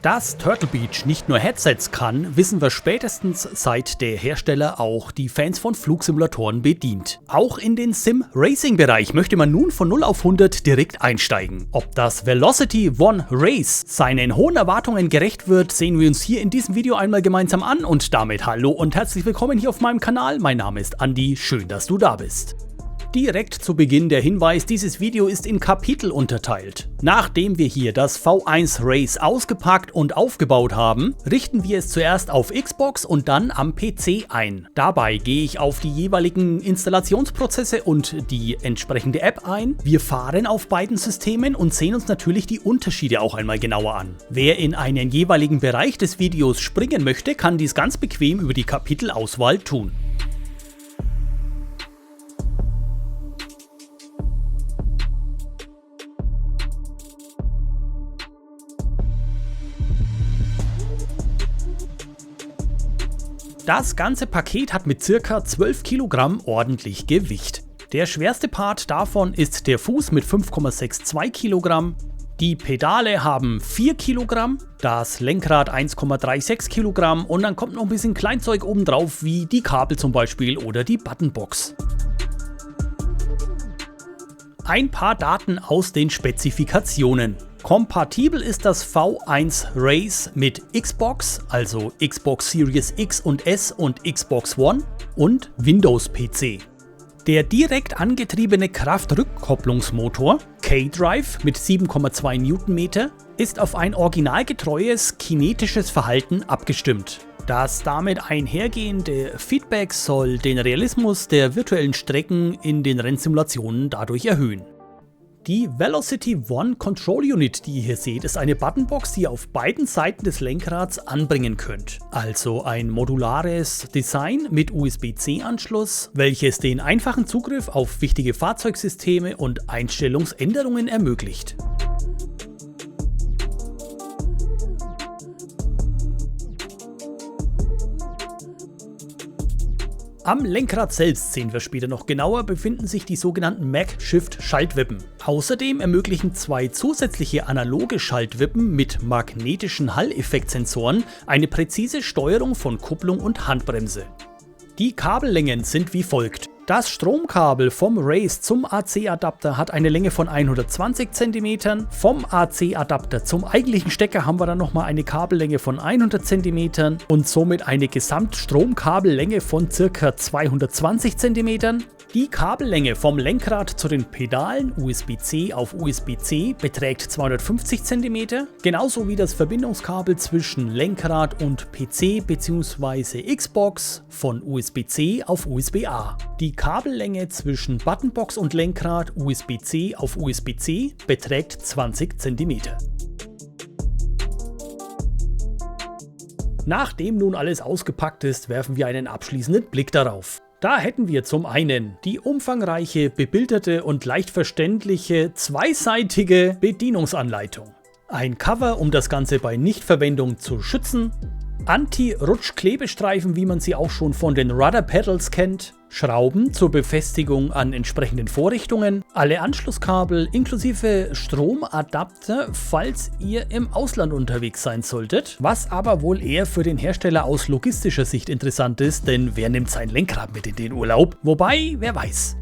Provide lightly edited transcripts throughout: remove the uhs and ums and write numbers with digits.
Dass Turtle Beach nicht nur Headsets kann, wissen wir spätestens seit der Hersteller auch die Fans von Flugsimulatoren bedient. Auch in den Sim-Racing-Bereich möchte man nun von 0 auf 100 direkt einsteigen. Ob das Velocity One Race seinen hohen Erwartungen gerecht wird, sehen wir uns hier in diesem Video einmal gemeinsam an und damit hallo und herzlich willkommen hier auf meinem Kanal. Mein Name ist Andi, schön, dass du da bist. Direkt zu Beginn der Hinweis, dieses Video ist in Kapitel unterteilt. Nachdem wir hier das V1 Race ausgepackt und aufgebaut haben, richten wir es zuerst auf Xbox und dann am PC ein. Dabei gehe ich auf die jeweiligen Installationsprozesse und die entsprechende App ein. Wir fahren auf beiden Systemen und sehen uns natürlich die Unterschiede auch einmal genauer an. Wer in einen jeweiligen Bereich des Videos springen möchte, kann dies ganz bequem über die Kapitelauswahl tun. Das ganze Paket hat mit ca. 12 Kilogramm ordentlich Gewicht. Der schwerste Part davon ist der Fuß mit 5,62 Kilogramm. Die Pedale haben 4 Kilogramm, das Lenkrad 1,36 Kilogramm und dann kommt noch ein bisschen Kleinzeug obendrauf wie die Kabel zum Beispiel oder die Buttonbox. Ein paar Daten aus den Spezifikationen. Kompatibel ist das V1 Race mit Xbox, also Xbox Series X und S und Xbox One und Windows PC. Der direkt angetriebene Kraftrückkopplungsmotor K-Drive mit 7,2 Newtonmeter ist auf ein originalgetreues kinetisches Verhalten abgestimmt. Das damit einhergehende Feedback soll den Realismus der virtuellen Strecken in den Rennsimulationen dadurch erhöhen. Die Velocity One Control Unit, die ihr hier seht, ist eine Buttonbox, die ihr auf beiden Seiten des Lenkrads anbringen könnt. Also ein modulares Design mit USB-C-Anschluss, welches den einfachen Zugriff auf wichtige Fahrzeugsysteme und Einstellungsänderungen ermöglicht. Am Lenkrad selbst, sehen wir später noch genauer, befinden sich die sogenannten Mag-Shift-Schaltwippen. Außerdem ermöglichen zwei zusätzliche analoge Schaltwippen mit magnetischen Hall-Effektsensoren eine präzise Steuerung von Kupplung und Handbremse. Die Kabellängen sind wie folgt. Das Stromkabel vom Race zum AC-Adapter hat eine Länge von 120 cm. Vom AC-Adapter zum eigentlichen Stecker haben wir dann nochmal eine Kabellänge von 100 cm und somit eine Gesamtstromkabellänge von ca. 220 cm. Die Kabellänge vom Lenkrad zu den Pedalen USB-C auf USB-C beträgt 250 cm, genauso wie das Verbindungskabel zwischen Lenkrad und PC bzw. Xbox von USB-C auf USB-A. Die Kabellänge zwischen Buttonbox und Lenkrad USB-C auf USB-C beträgt 20 cm. Nachdem nun alles ausgepackt ist, werfen wir einen abschließenden Blick darauf. Da hätten wir zum einen die umfangreiche, bebilderte und leicht verständliche zweiseitige Bedienungsanleitung. Ein Cover, um das Ganze bei Nichtverwendung zu schützen. Anti-Rutsch-Klebestreifen, wie man sie auch schon von den Rudder Pedals kennt. Schrauben zur Befestigung an entsprechenden Vorrichtungen. Alle Anschlusskabel inklusive Stromadapter, falls ihr im Ausland unterwegs sein solltet. Was aber wohl eher für den Hersteller aus logistischer Sicht interessant ist, denn wer nimmt sein Lenkrad mit in den Urlaub? Wobei, wer weiß.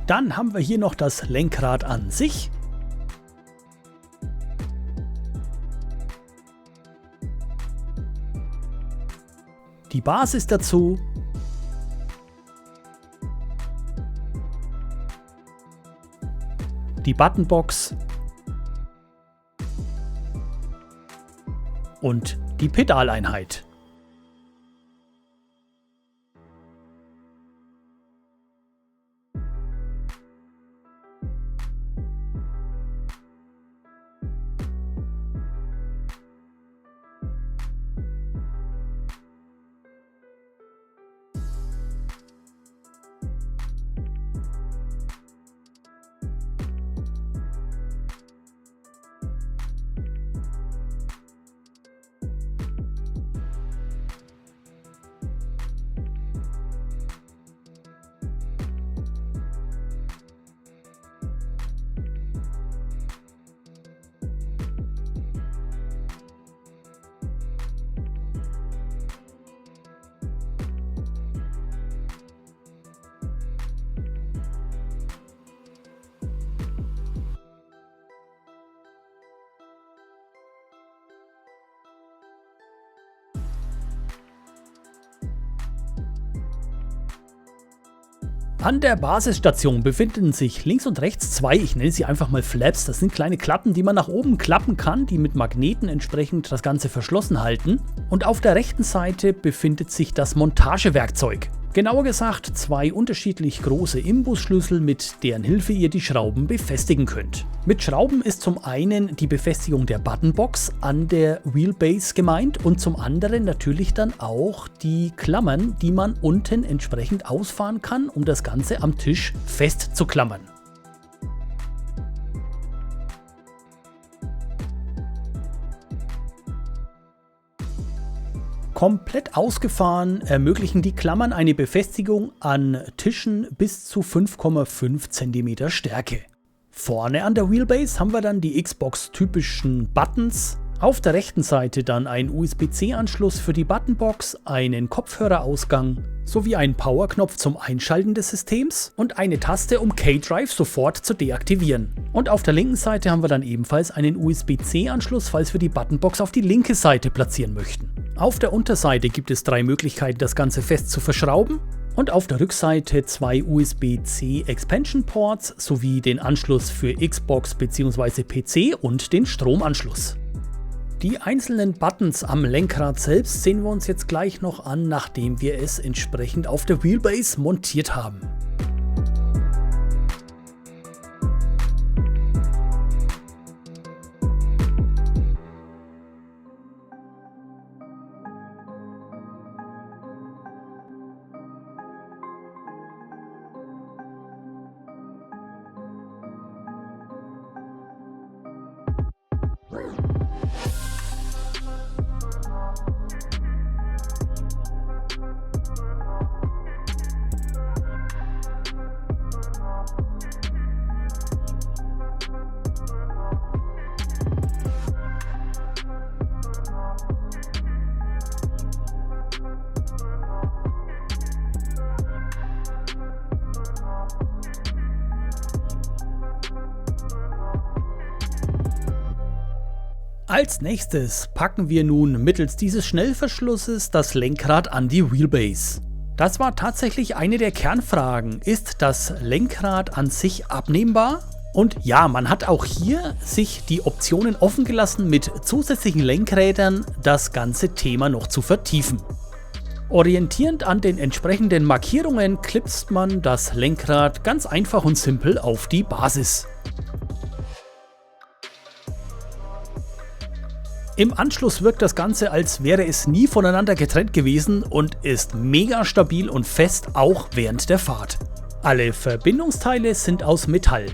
Dann haben wir hier noch das Lenkrad an sich. Die Basis dazu. Die Buttonbox und die Pedaleinheit. An der Basisstation befinden sich links und rechts zwei, ich nenne sie einfach mal Flaps, das sind kleine Klappen, die man nach oben klappen kann, die mit Magneten entsprechend das Ganze verschlossen halten. Und auf der rechten Seite befindet sich das Montagewerkzeug. Genauer gesagt zwei unterschiedlich große Imbusschlüssel, mit deren Hilfe ihr die Schrauben befestigen könnt. Mit Schrauben ist zum einen die Befestigung der Buttonbox an der Wheelbase gemeint und zum anderen natürlich dann auch die Klammern, die man unten entsprechend ausfahren kann, um das Ganze am Tisch festzuklammern. Komplett ausgefahren ermöglichen die Klammern eine Befestigung an Tischen bis zu 5,5 cm Stärke. Vorne an der Wheelbase haben wir dann die Xbox-typischen Buttons. Auf der rechten Seite dann ein USB-C-Anschluss für die Buttonbox, einen Kopfhörerausgang sowie einen Powerknopf zum Einschalten des Systems und eine Taste, um K-Drive sofort zu deaktivieren. Und auf der linken Seite haben wir dann ebenfalls einen USB-C-Anschluss, falls wir die Buttonbox auf die linke Seite platzieren möchten. Auf der Unterseite gibt es drei Möglichkeiten, das Ganze fest zu verschrauben. Und auf der Rückseite zwei USB-C Expansion Ports sowie den Anschluss für Xbox bzw. PC und den Stromanschluss. Die einzelnen Buttons am Lenkrad selbst sehen wir uns jetzt gleich noch an, nachdem wir es entsprechend auf der Wheelbase montiert haben. Als nächstes packen wir nun mittels dieses Schnellverschlusses das Lenkrad an die Wheelbase. Das war tatsächlich eine der Kernfragen. Ist das Lenkrad an sich abnehmbar? Und ja, man hat auch hier sich die Optionen offen gelassen, mit zusätzlichen Lenkrädern das ganze Thema noch zu vertiefen. Orientierend an den entsprechenden Markierungen klipst man das Lenkrad ganz einfach und simpel auf die Basis. Im Anschluss wirkt das Ganze, als wäre es nie voneinander getrennt gewesen und ist mega stabil und fest, auch während der Fahrt. Alle Verbindungsteile sind aus Metall.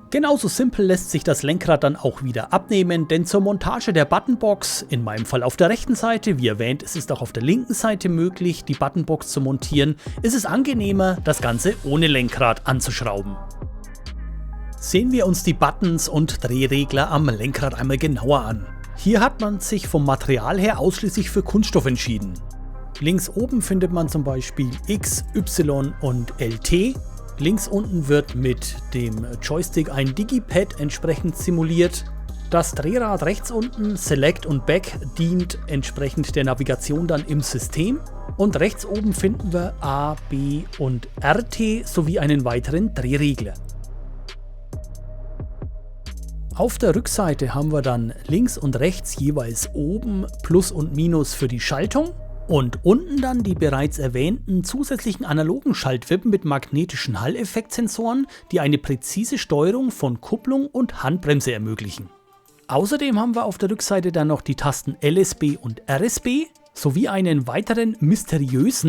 Genauso simpel lässt sich das Lenkrad dann auch wieder abnehmen, denn zur Montage der Buttonbox, in meinem Fall auf der rechten Seite, wie erwähnt, es ist auch auf der linken Seite möglich, die Buttonbox zu montieren, ist es angenehmer, das Ganze ohne Lenkrad anzuschrauben. Sehen wir uns die Buttons und Drehregler am Lenkrad einmal genauer an. Hier hat man sich vom Material her ausschließlich für Kunststoff entschieden. Links oben findet man zum Beispiel X, Y und LT. Links unten wird mit dem Joystick ein Digipad entsprechend simuliert. Das Drehrad rechts unten, Select und Back, dient entsprechend der Navigation dann im System. Und rechts oben finden wir A, B und RT sowie einen weiteren Drehregler. Auf der Rückseite haben wir dann links und rechts jeweils oben Plus und Minus für die Schaltung und unten dann die bereits erwähnten zusätzlichen analogen Schaltwippen mit magnetischen Hall-Effektsensoren, die eine präzise Steuerung von Kupplung und Handbremse ermöglichen. Außerdem haben wir auf der Rückseite dann noch die Tasten LSB und RSB sowie einen weiteren mysteriös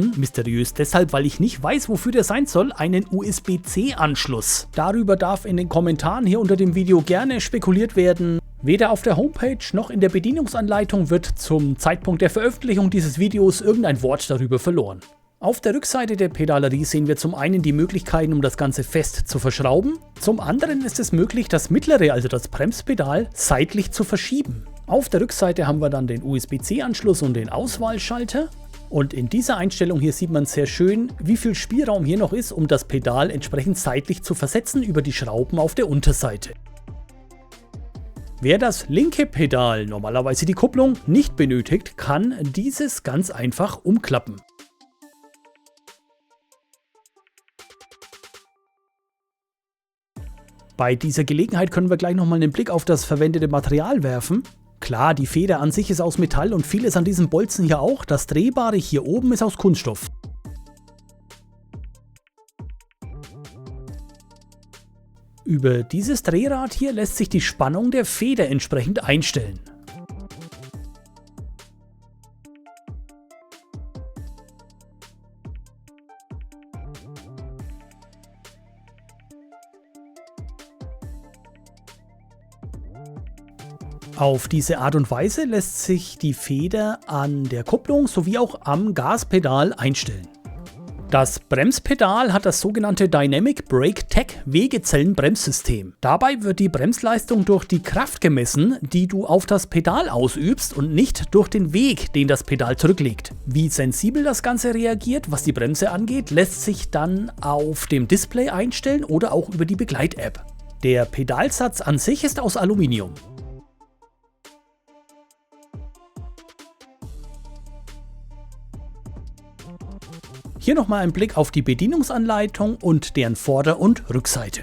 deshalb, weil ich nicht weiß, wofür der sein soll, einen USB-C-Anschluss. Darüber darf in den Kommentaren hier unter dem Video gerne spekuliert werden. Weder auf der Homepage noch in der Bedienungsanleitung wird zum Zeitpunkt der Veröffentlichung dieses Videos irgendein Wort darüber verloren. Auf der Rückseite der Pedalerie sehen wir zum einen die Möglichkeiten, um das Ganze fest zu verschrauben. Zum anderen ist es möglich, das mittlere, also das Bremspedal, seitlich zu verschieben. Auf der Rückseite haben wir dann den USB-C-Anschluss und den Auswahlschalter. Und in dieser Einstellung hier sieht man sehr schön, wie viel Spielraum hier noch ist, um das Pedal entsprechend seitlich zu versetzen über die Schrauben auf der Unterseite. Wer das linke Pedal, normalerweise die Kupplung, nicht benötigt, kann dieses ganz einfach umklappen. Bei dieser Gelegenheit können wir gleich nochmal einen Blick auf das verwendete Material werfen. Klar, die Feder an sich ist aus Metall und vieles an diesem Bolzen hier auch. Das Drehbare hier oben ist aus Kunststoff. Über dieses Drehrad hier lässt sich die Spannung der Feder entsprechend einstellen. Auf diese Art und Weise lässt sich die Feder an der Kupplung sowie auch am Gaspedal einstellen. Das Bremspedal hat das sogenannte Dynamic Brake Tech Wegezellenbremssystem. Dabei wird die Bremsleistung durch die Kraft gemessen, die du auf das Pedal ausübst und nicht durch den Weg, den das Pedal zurücklegt. Wie sensibel das Ganze reagiert, was die Bremse angeht, lässt sich dann auf dem Display einstellen oder auch über die Begleit-App. Der Pedalsatz an sich ist aus Aluminium. Hier nochmal ein Blick auf die Bedienungsanleitung und deren Vorder- und Rückseite.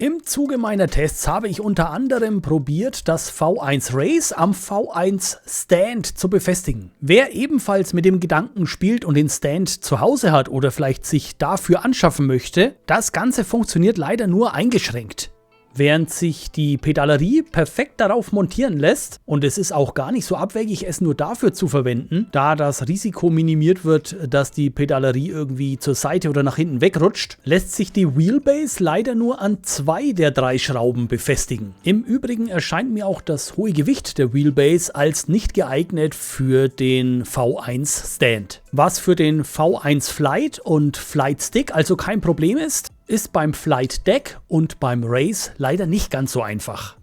Im Zuge meiner Tests habe ich unter anderem probiert, das V1 Race am V1 Stand zu befestigen. Wer ebenfalls mit dem Gedanken spielt und den Stand zu Hause hat oder vielleicht sich dafür anschaffen möchte, das Ganze funktioniert leider nur eingeschränkt. Während sich die Pedalerie perfekt darauf montieren lässt, und es ist auch gar nicht so abwegig, es nur dafür zu verwenden, da das Risiko minimiert wird, dass die Pedalerie irgendwie zur Seite oder nach hinten wegrutscht, lässt sich die Wheelbase leider nur an 2 der 3 Schrauben befestigen. Im Übrigen erscheint mir auch das hohe Gewicht der Wheelbase als nicht geeignet für den V1 Stand. Was für den V1 Flight und Flight Stick also kein Problem ist beim Flight Deck und beim Race leider nicht ganz so einfach.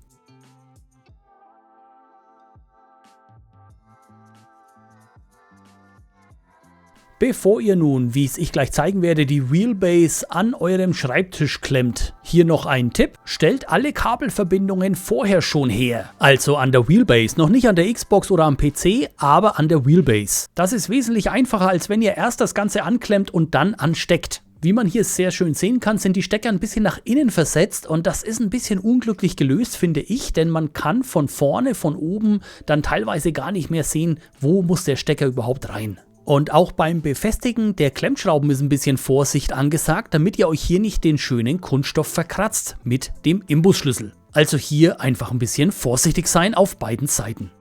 Bevor ihr nun, wie es ich gleich zeigen werde, die Wheelbase an eurem Schreibtisch klemmt, hier noch ein Tipp: Stellt alle Kabelverbindungen vorher schon her. Also an der Wheelbase, noch nicht an der Xbox oder am PC, aber an der Wheelbase. Das ist wesentlich einfacher, als wenn ihr erst das Ganze anklemmt und dann ansteckt. Wie man hier sehr schön sehen kann, sind die Stecker ein bisschen nach innen versetzt und das ist ein bisschen unglücklich gelöst, finde ich, denn man kann von vorne, von oben dann teilweise gar nicht mehr sehen, wo muss der Stecker überhaupt rein. Und auch beim Befestigen der Klemmschrauben ist ein bisschen Vorsicht angesagt, damit ihr euch hier nicht den schönen Kunststoff verkratzt mit dem Imbusschlüssel. Also hier einfach ein bisschen vorsichtig sein auf beiden Seiten.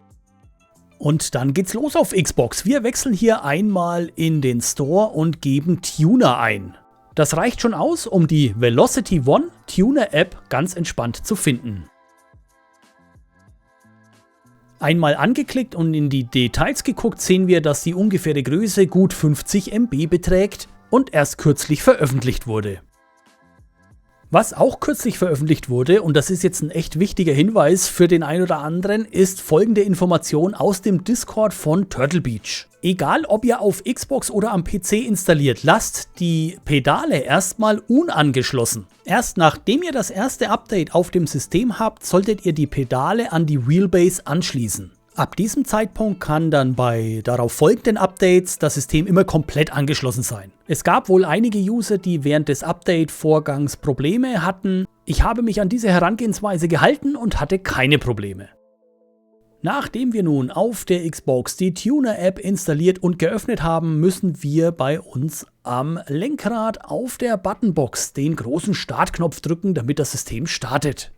Und dann geht's los auf Xbox. Wir wechseln hier einmal in den Store und geben Tuner ein. Das reicht schon aus, um die Velocity One Tuner App ganz entspannt zu finden. Einmal angeklickt und in die Details geguckt, sehen wir, dass die ungefähre Größe gut 50 MB beträgt und erst kürzlich veröffentlicht wurde. Was auch kürzlich veröffentlicht wurde, und das ist jetzt ein echt wichtiger Hinweis für den einen oder anderen, ist folgende Information aus dem Discord von Turtle Beach. Egal ob ihr auf Xbox oder am PC installiert, lasst die Pedale erstmal unangeschlossen. Erst nachdem ihr das erste Update auf dem System habt, solltet ihr die Pedale an die Wheelbase anschließen. Ab diesem Zeitpunkt kann dann bei darauf folgenden Updates das System immer komplett angeschlossen sein. Es gab wohl einige User, die während des Update-Vorgangs Probleme hatten. Ich habe mich an diese Herangehensweise gehalten und hatte keine Probleme. Nachdem wir nun auf der Xbox die Tuner-App installiert und geöffnet haben, müssen wir bei uns am Lenkrad auf der Buttonbox den großen Startknopf drücken, damit das System startet.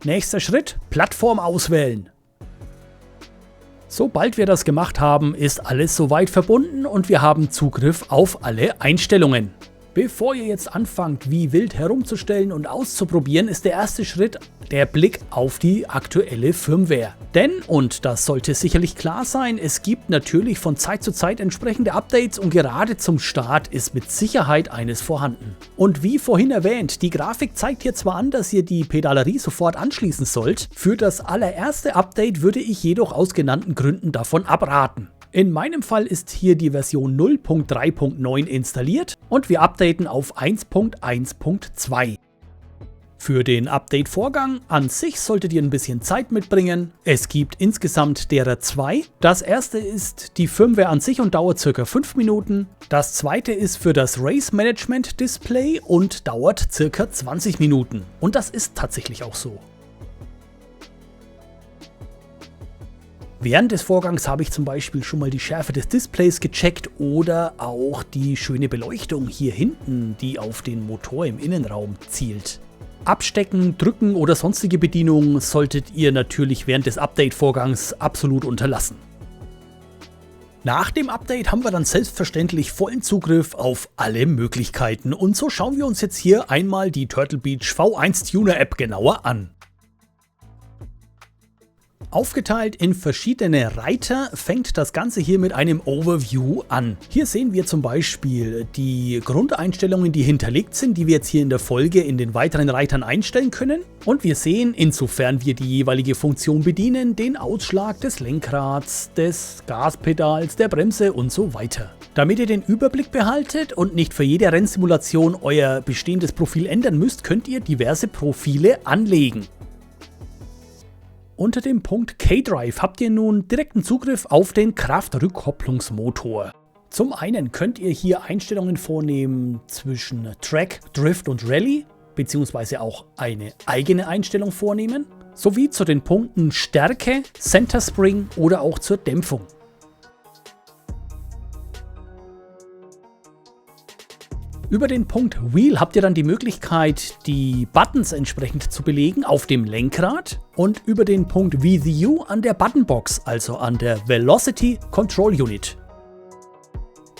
Nächster Schritt: Plattform auswählen. Sobald wir das gemacht haben, ist alles soweit verbunden und wir haben Zugriff auf alle Einstellungen. Bevor ihr jetzt anfangt, wie wild herumzustellen und auszuprobieren, ist der erste Schritt der Blick auf die aktuelle Firmware. Denn, und das sollte sicherlich klar sein, es gibt natürlich von Zeit zu Zeit entsprechende Updates und gerade zum Start ist mit Sicherheit eines vorhanden. Und wie vorhin erwähnt, die Grafik zeigt hier zwar an, dass ihr die Pedalerie sofort anschließen sollt, für das allererste Update würde ich jedoch aus genannten Gründen davon abraten. In meinem Fall ist hier die Version 0.3.9 installiert und wir updaten auf 1.1.2. Für den Update-Vorgang an sich solltet ihr ein bisschen Zeit mitbringen. Es gibt insgesamt derer 2. Das erste ist die Firmware an sich und dauert ca. 5 Minuten. Das zweite ist für das Race Management Display und dauert ca. 20 Minuten. Und das ist tatsächlich auch so. Während des Vorgangs habe ich zum Beispiel schon mal die Schärfe des Displays gecheckt oder auch die schöne Beleuchtung hier hinten, die auf den Motor im Innenraum zielt. Abstecken, drücken oder sonstige Bedienungen solltet ihr natürlich während des Update-Vorgangs absolut unterlassen. Nach dem Update haben wir dann selbstverständlich vollen Zugriff auf alle Möglichkeiten und so schauen wir uns jetzt hier einmal die Turtle Beach V1 Tuner App genauer an. Aufgeteilt in verschiedene Reiter fängt das Ganze hier mit einem Overview an. Hier sehen wir zum Beispiel die Grundeinstellungen, die hinterlegt sind, die wir jetzt hier in der Folge in den weiteren Reitern einstellen können. Und wir sehen, insofern wir die jeweilige Funktion bedienen, den Ausschlag des Lenkrads, des Gaspedals, der Bremse und so weiter. Damit ihr den Überblick behaltet und nicht für jede Rennsimulation euer bestehendes Profil ändern müsst, könnt ihr diverse Profile anlegen. Unter dem Punkt K-Drive habt ihr nun direkten Zugriff auf den Kraftrückkopplungsmotor. Zum einen könnt ihr hier Einstellungen vornehmen zwischen Track, Drift und Rallye, beziehungsweise auch eine eigene Einstellung vornehmen, sowie zu den Punkten Stärke, Center Spring oder auch zur Dämpfung. Über den Punkt Wheel habt ihr dann die Möglichkeit, die Buttons entsprechend zu belegen auf dem Lenkrad und über den Punkt VCU an der Buttonbox, also an der Velocity Control Unit.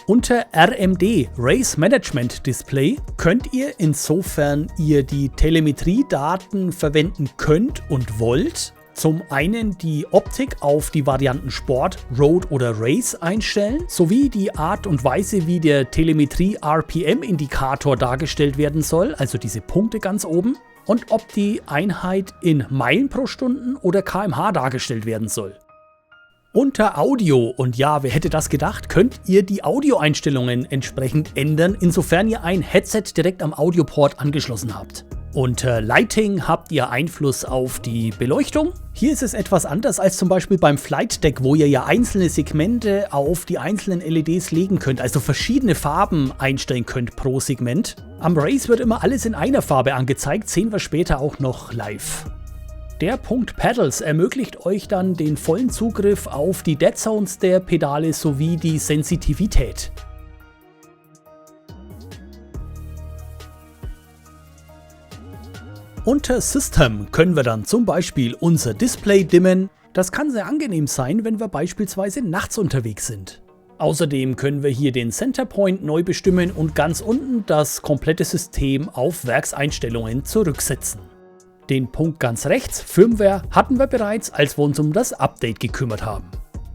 Unter RMD Race Management Display könnt ihr, insofern ihr die Telemetriedaten verwenden könnt und wollt, zum einen die Optik auf die Varianten Sport, Road oder Race einstellen, sowie die Art und Weise, wie der Telemetrie-RPM-Indikator dargestellt werden soll, also diese Punkte ganz oben, und ob die Einheit in Meilen pro Stunden oder km/h dargestellt werden soll. Unter Audio, und ja, wer hätte das gedacht, könnt ihr die Audioeinstellungen entsprechend ändern, insofern ihr ein Headset direkt am Audioport angeschlossen habt. Unter Lighting habt ihr Einfluss auf die Beleuchtung. Hier ist es etwas anders als zum Beispiel beim Flight Deck, wo ihr ja einzelne Segmente auf die einzelnen LEDs legen könnt, also verschiedene Farben einstellen könnt pro Segment. Am Race wird immer alles in einer Farbe angezeigt, sehen wir später auch noch live. Der Punkt Pedals ermöglicht euch dann den vollen Zugriff auf die Dead Zones der Pedale sowie die Sensitivität. Unter System können wir dann zum Beispiel unser Display dimmen. Das kann sehr angenehm sein, wenn wir beispielsweise nachts unterwegs sind. Außerdem können wir hier den Centerpoint neu bestimmen und ganz unten das komplette System auf Werkseinstellungen zurücksetzen. Den Punkt ganz rechts, Firmware, hatten wir bereits, als wir uns um das Update gekümmert haben.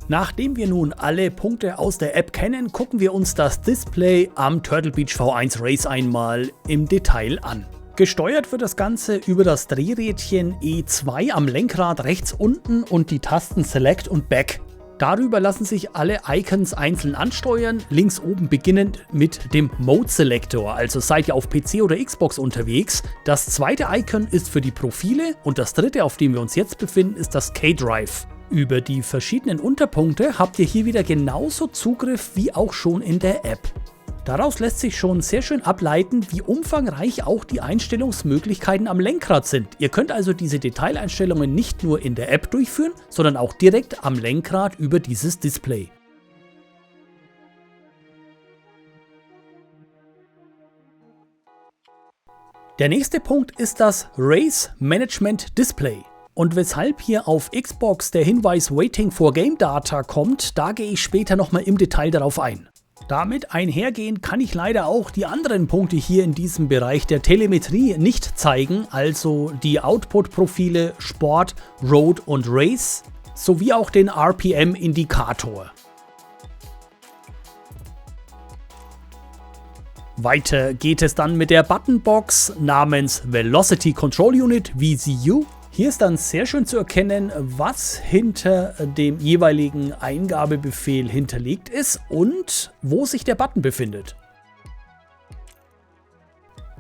Nachdem wir nun alle Punkte aus der App kennen, gucken wir uns das Display am Turtle Beach V1 Race einmal im Detail an. Gesteuert wird das Ganze über das Drehrädchen E2 am Lenkrad rechts unten und die Tasten Select und Back. Darüber lassen sich alle Icons einzeln ansteuern, links oben beginnend mit dem Mode Selector, also seid ihr auf PC oder Xbox unterwegs. Das zweite Icon ist für die Profile und das dritte, auf dem wir uns jetzt befinden, ist das K-Drive. Über die verschiedenen Unterpunkte habt ihr hier wieder genauso Zugriff wie auch schon in der App. Daraus lässt sich schon sehr schön ableiten, wie umfangreich auch die Einstellungsmöglichkeiten am Lenkrad sind. Ihr könnt also diese Detaileinstellungen nicht nur in der App durchführen, sondern auch direkt am Lenkrad über dieses Display. Der nächste Punkt ist das Race Management Display. Und weshalb hier auf Xbox der Hinweis Waiting for Game Data kommt, da gehe ich später nochmal im Detail darauf ein. Damit einhergehend kann ich leider auch die anderen Punkte hier in diesem Bereich der Telemetrie nicht zeigen, also die Output-Profile Sport, Road und Race, sowie auch den RPM-Indikator. Weiter geht es dann mit der Buttonbox namens Velocity Control Unit VCU. Hier ist dann sehr schön zu erkennen, was hinter dem jeweiligen Eingabebefehl hinterlegt ist und wo sich der Button befindet.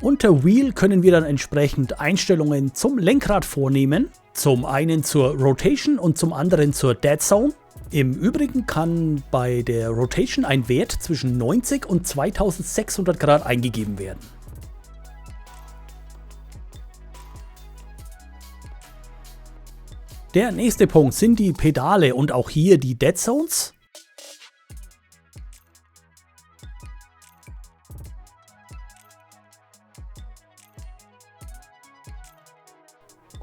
Unter Wheel können wir dann entsprechend Einstellungen zum Lenkrad vornehmen, zum einen zur Rotation und zum anderen zur Dead Zone. Im Übrigen kann bei der Rotation ein Wert zwischen 90 und 2600 Grad eingegeben werden. Der nächste Punkt sind die Pedale und auch hier die Dead Zones.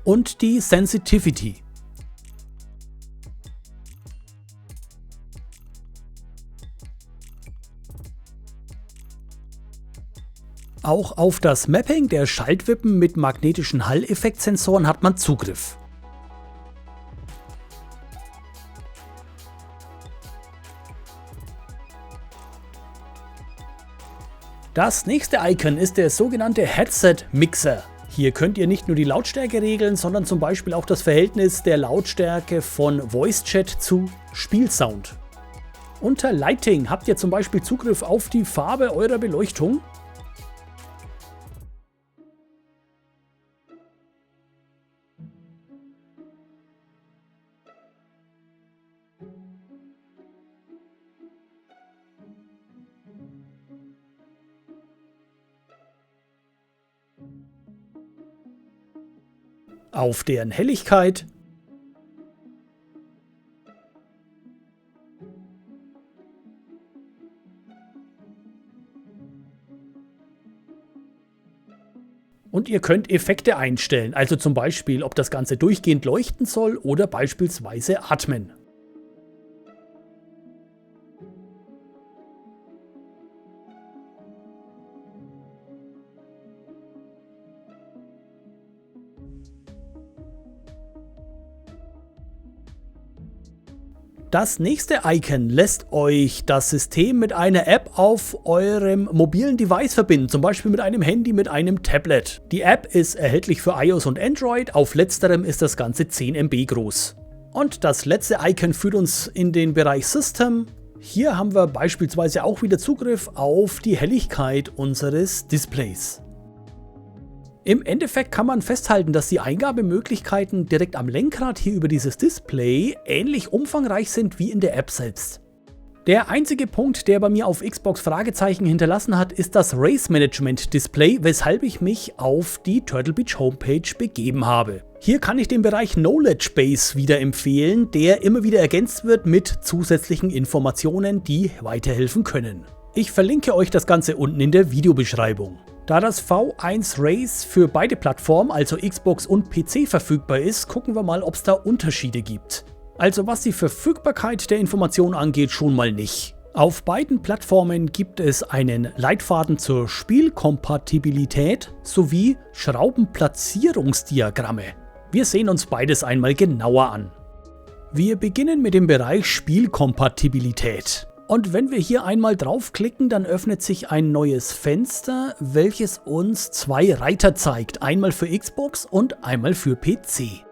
Und die Sensitivity. Auch auf das Mapping der Schaltwippen mit magnetischen Hall-Effektsensoren hat man Zugriff. Das nächste Icon ist der sogenannte Headset Mixer. Hier könnt ihr nicht nur die Lautstärke regeln, sondern zum Beispiel auch das Verhältnis der Lautstärke von Voice Chat zu Spielsound. Unter Lighting habt ihr zum Beispiel Zugriff auf die Farbe eurer Beleuchtung. Auf deren Helligkeit und ihr könnt Effekte einstellen, also zum Beispiel, ob das Ganze durchgehend leuchten soll oder beispielsweise atmen. Das nächste Icon lässt euch das System mit einer App auf eurem mobilen Device verbinden, zum Beispiel mit einem Handy, mit einem Tablet. Die App ist erhältlich für iOS und Android, auf letzterem ist das Ganze 10 MB groß. Und das letzte Icon führt uns in den Bereich System. Hier haben wir beispielsweise auch wieder Zugriff auf die Helligkeit unseres Displays. Im Endeffekt kann man festhalten, dass die Eingabemöglichkeiten direkt am Lenkrad hier über dieses Display ähnlich umfangreich sind wie in der App selbst. Der einzige Punkt, der bei mir auf Xbox Fragezeichen hinterlassen hat, ist das Race Management Display, weshalb ich mich auf die Turtle Beach Homepage begeben habe. Hier kann ich den Bereich Knowledge Base wieder empfehlen, der immer wieder ergänzt wird mit zusätzlichen Informationen, die weiterhelfen können. Ich verlinke euch das Ganze unten in der Videobeschreibung. Da das V1 Race für beide Plattformen, also Xbox und PC, verfügbar ist, gucken wir mal, ob es da Unterschiede gibt. Also was die Verfügbarkeit der Informationen angeht, schon mal nicht. Auf beiden Plattformen gibt es einen Leitfaden zur Spielkompatibilität sowie Schraubenplatzierungsdiagramme. Wir sehen uns beides einmal genauer an. Wir beginnen mit dem Bereich Spielkompatibilität. Und wenn wir hier einmal draufklicken, dann öffnet sich ein neues Fenster, welches uns zwei Reiter zeigt. Einmal für Xbox und einmal für PC.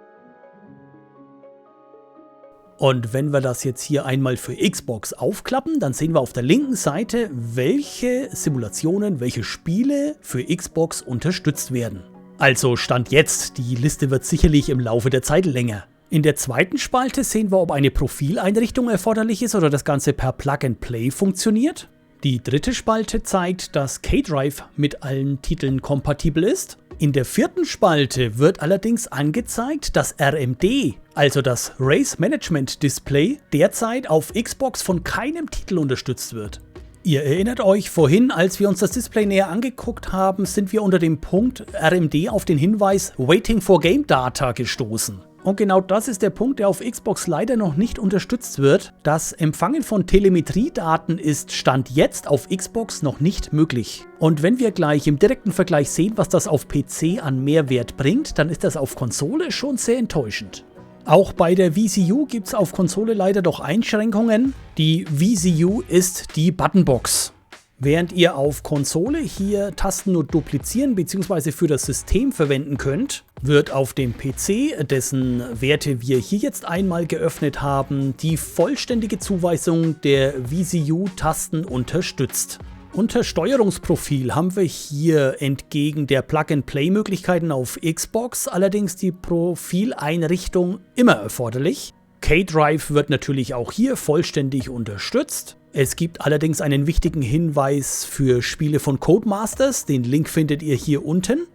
Und wenn wir das jetzt hier einmal für Xbox aufklappen, dann sehen wir auf der linken Seite, welche Simulationen, welche Spiele für Xbox unterstützt werden. Also Stand jetzt, die Liste wird sicherlich im Laufe der Zeit länger. In der zweiten Spalte sehen wir, ob eine Profileinrichtung erforderlich ist oder das Ganze per Plug-and-Play funktioniert. Die dritte Spalte zeigt, dass K-Drive mit allen Titeln kompatibel ist. In der vierten Spalte wird allerdings angezeigt, dass RMD, also das Race Management Display, derzeit auf Xbox von keinem Titel unterstützt wird. Ihr erinnert euch, vorhin, als wir uns das Display näher angeguckt haben, sind wir unter dem Punkt RMD auf den Hinweis Waiting for Game Data gestoßen. Und genau das ist der Punkt, der auf Xbox leider noch nicht unterstützt wird. Das Empfangen von Telemetriedaten ist Stand jetzt auf Xbox noch nicht möglich. Und wenn wir gleich im direkten Vergleich sehen, was das auf PC an Mehrwert bringt, dann ist das auf Konsole schon sehr enttäuschend. Auch bei der VCU gibt es auf Konsole leider doch Einschränkungen. Die VCU ist die Buttonbox. Während ihr auf Konsole hier Tasten nur duplizieren bzw. für das System verwenden könnt, wird auf dem PC, dessen Werte wir hier jetzt einmal geöffnet haben, die vollständige Zuweisung der VCU-Tasten unterstützt. Unter Steuerungsprofil haben wir hier entgegen der Plug-and-Play-Möglichkeiten auf Xbox allerdings die Profileinrichtung immer erforderlich. K-Drive wird natürlich auch hier vollständig unterstützt. Es gibt allerdings einen wichtigen Hinweis für Spiele von Codemasters, den Link findet ihr hier unten.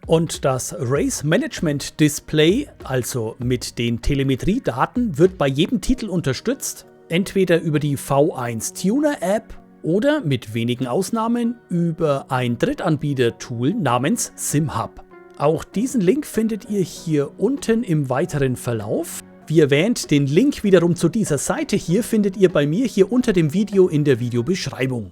Und das Race Management Display, also mit den Telemetriedaten, wird bei jedem Titel unterstützt, entweder über die V1 Tuner App oder mit wenigen Ausnahmen über ein Drittanbieter-Tool namens SimHub. Auch diesen Link findet ihr hier unten im weiteren Verlauf. Wie erwähnt, den Link wiederum zu dieser Seite hier findet ihr bei mir hier unter dem Video in der Videobeschreibung.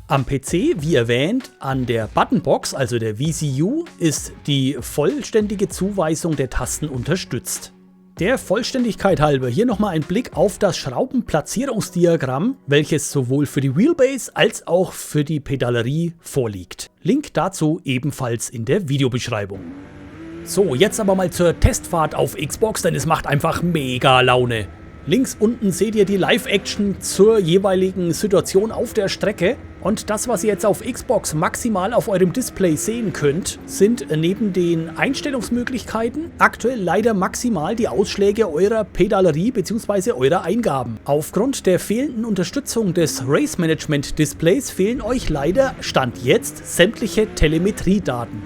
Am PC, wie erwähnt, an der Buttonbox, also der VCU, ist die vollständige Zuweisung der Tasten unterstützt. Der Vollständigkeit halber hier nochmal ein Blick auf das Schraubenplatzierungsdiagramm, welches sowohl für die Wheelbase als auch für die Pedalerie vorliegt. Link dazu ebenfalls in der Videobeschreibung. So, jetzt aber mal zur Testfahrt auf Xbox, denn es macht einfach mega Laune. Links unten seht ihr die Live-Action zur jeweiligen Situation auf der Strecke. Und das, was ihr jetzt auf Xbox maximal auf eurem Display sehen könnt, sind neben den Einstellungsmöglichkeiten aktuell leider maximal die Ausschläge eurer Pedalerie bzw. eurer Eingaben. Aufgrund der fehlenden Unterstützung des Race Management Displays fehlen euch leider Stand jetzt sämtliche Telemetriedaten.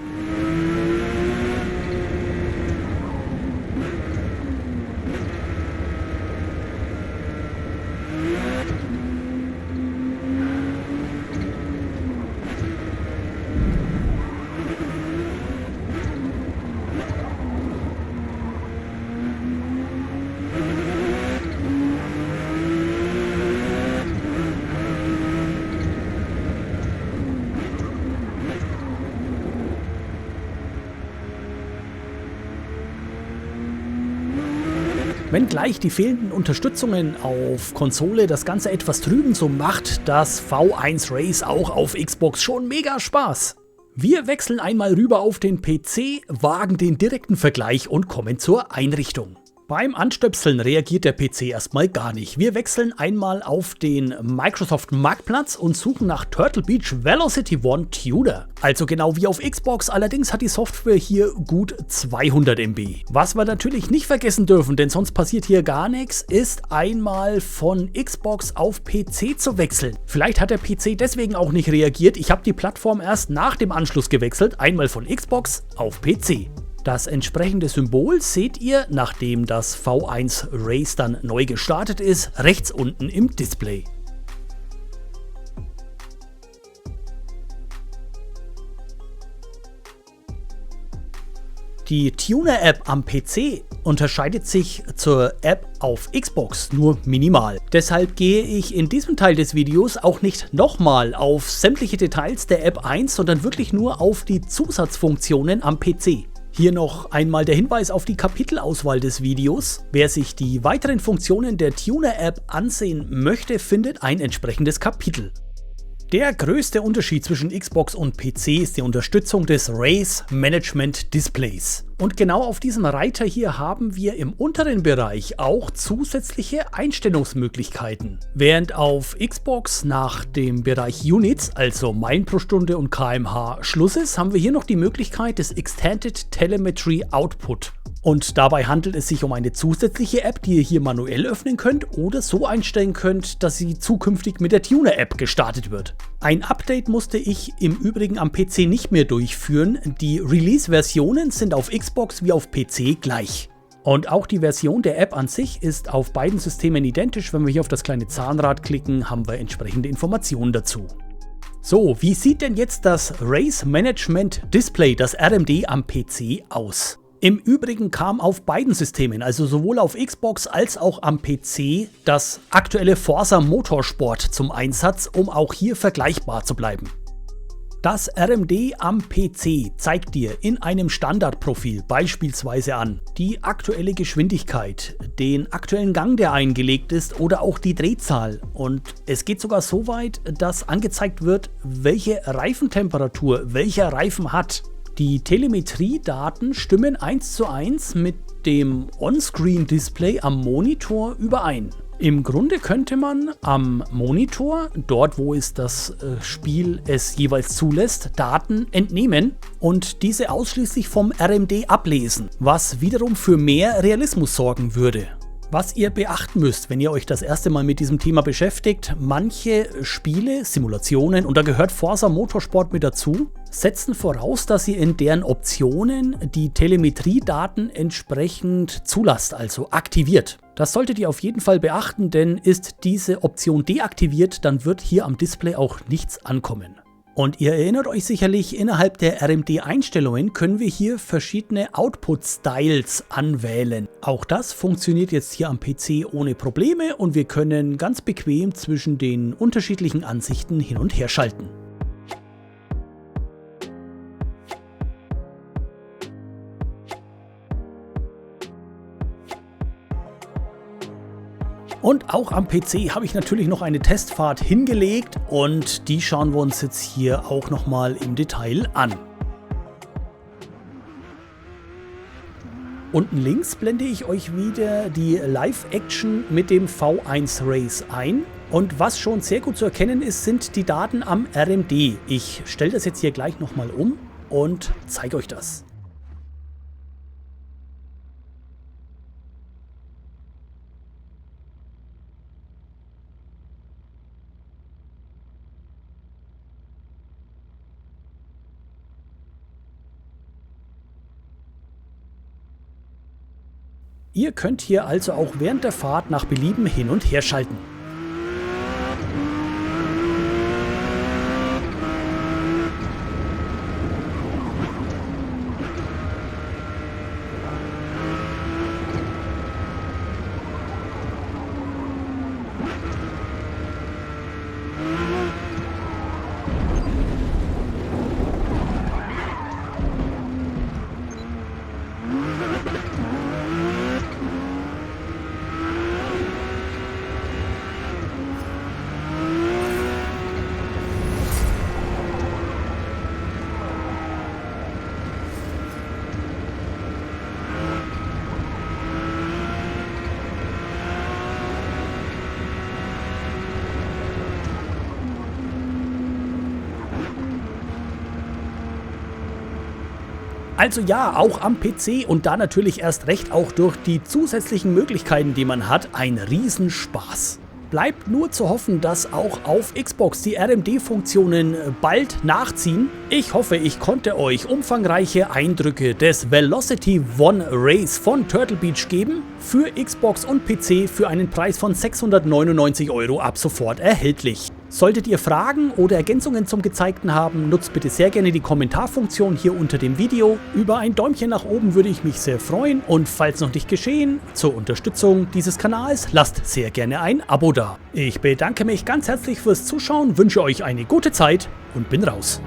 Wenngleich die fehlenden Unterstützungen auf Konsole das Ganze etwas trüben, so macht das V1 Race auch auf Xbox schon mega Spaß. Wir wechseln einmal rüber auf den PC, wagen den direkten Vergleich und kommen zur Einrichtung. Beim Anstöpseln reagiert der PC erstmal gar nicht. Wir wechseln einmal auf den Microsoft Marktplatz und suchen nach Turtle Beach Velocity One Tuner. Also genau wie auf Xbox, allerdings hat die Software hier gut 200 MB. Was wir natürlich nicht vergessen dürfen, denn sonst passiert hier gar nichts, ist einmal von Xbox auf PC zu wechseln. Vielleicht hat der PC deswegen auch nicht reagiert. Ich habe die Plattform erst nach dem Anschluss gewechselt, einmal von Xbox auf PC. Das entsprechende Symbol seht ihr, nachdem das V1 Race dann neu gestartet ist, rechts unten im Display. Die Tuner-App am PC unterscheidet sich zur App auf Xbox nur minimal. Deshalb gehe ich in diesem Teil des Videos auch nicht nochmal auf sämtliche Details der App ein, sondern wirklich nur auf die Zusatzfunktionen am PC. Hier noch einmal der Hinweis auf die Kapitelauswahl des Videos. Wer sich die weiteren Funktionen der Tuner-App ansehen möchte, findet ein entsprechendes Kapitel. Der größte Unterschied zwischen Xbox und PC ist die Unterstützung des Race Management Displays. Und genau auf diesem Reiter hier haben wir im unteren Bereich auch zusätzliche Einstellungsmöglichkeiten. Während auf Xbox nach dem Bereich Units, also Meilen pro Stunde und km/h Schluss ist, haben wir hier noch die Möglichkeit des Extended Telemetry Output. Und dabei handelt es sich um eine zusätzliche App, die ihr hier manuell öffnen könnt oder so einstellen könnt, dass sie zukünftig mit der Tuner-App gestartet wird. Ein Update musste ich im Übrigen am PC nicht mehr durchführen. Die Release-Versionen sind auf Xbox wie auf PC gleich. Und auch die Version der App an sich ist auf beiden Systemen identisch. Wenn wir hier auf das kleine Zahnrad klicken, haben wir entsprechende Informationen dazu. So, wie sieht denn jetzt das Race Management Display, das RMD am PC aus? Im Übrigen kam auf beiden Systemen, also sowohl auf Xbox als auch am PC, das aktuelle Forza Motorsport zum Einsatz, um auch hier vergleichbar zu bleiben. Das RMD am PC zeigt dir in einem Standardprofil beispielsweise an die aktuelle Geschwindigkeit, den aktuellen Gang, der eingelegt ist oder auch die Drehzahl. Und es geht sogar so weit, dass angezeigt wird, welche Reifentemperatur welcher Reifen hat. Die Telemetriedaten stimmen 1:1 mit dem On-Screen-Display am Monitor überein. Im Grunde könnte man am Monitor, dort wo es das Spiel es jeweils zulässt, Daten entnehmen und diese ausschließlich vom RMD ablesen, was wiederum für mehr Realismus sorgen würde. Was ihr beachten müsst, wenn ihr euch das erste Mal mit diesem Thema beschäftigt: manche Spiele, Simulationen, und da gehört Forza Motorsport mit dazu, setzen voraus, dass ihr in deren Optionen die Telemetriedaten entsprechend zulasst, also aktiviert. Das solltet ihr auf jeden Fall beachten, denn ist diese Option deaktiviert, dann wird hier am Display auch nichts ankommen. Und ihr erinnert euch sicherlich, innerhalb der RMD-Einstellungen können wir hier verschiedene Output-Styles anwählen. Auch das funktioniert jetzt hier am PC ohne Probleme und wir können ganz bequem zwischen den unterschiedlichen Ansichten hin und her schalten. Und auch am PC habe ich natürlich noch eine Testfahrt hingelegt und die schauen wir uns jetzt hier auch nochmal im Detail an. Unten links blende ich euch wieder die Live-Action mit dem V1 Race ein. Und was schon sehr gut zu erkennen ist, sind die Daten am RMD. Ich stelle das jetzt hier gleich nochmal um und zeige euch das. Ihr könnt hier also auch während der Fahrt nach Belieben hin und her schalten. Also ja, auch am PC und da natürlich erst recht auch durch die zusätzlichen Möglichkeiten, die man hat, ein Riesenspaß. Bleibt nur zu hoffen, dass auch auf Xbox die RMD-Funktionen bald nachziehen. Ich hoffe, ich konnte euch umfangreiche Eindrücke des Velocity One Race von Turtle Beach geben. Für Xbox und PC für einen Preis von 699 € ab sofort erhältlich. Solltet ihr Fragen oder Ergänzungen zum Gezeigten haben, nutzt bitte sehr gerne die Kommentarfunktion hier unter dem Video. Über ein Däumchen nach oben würde ich mich sehr freuen und falls noch nicht geschehen, zur Unterstützung dieses Kanals lasst sehr gerne ein Abo da. Ich bedanke mich ganz herzlich fürs Zuschauen, wünsche euch eine gute Zeit und bin raus.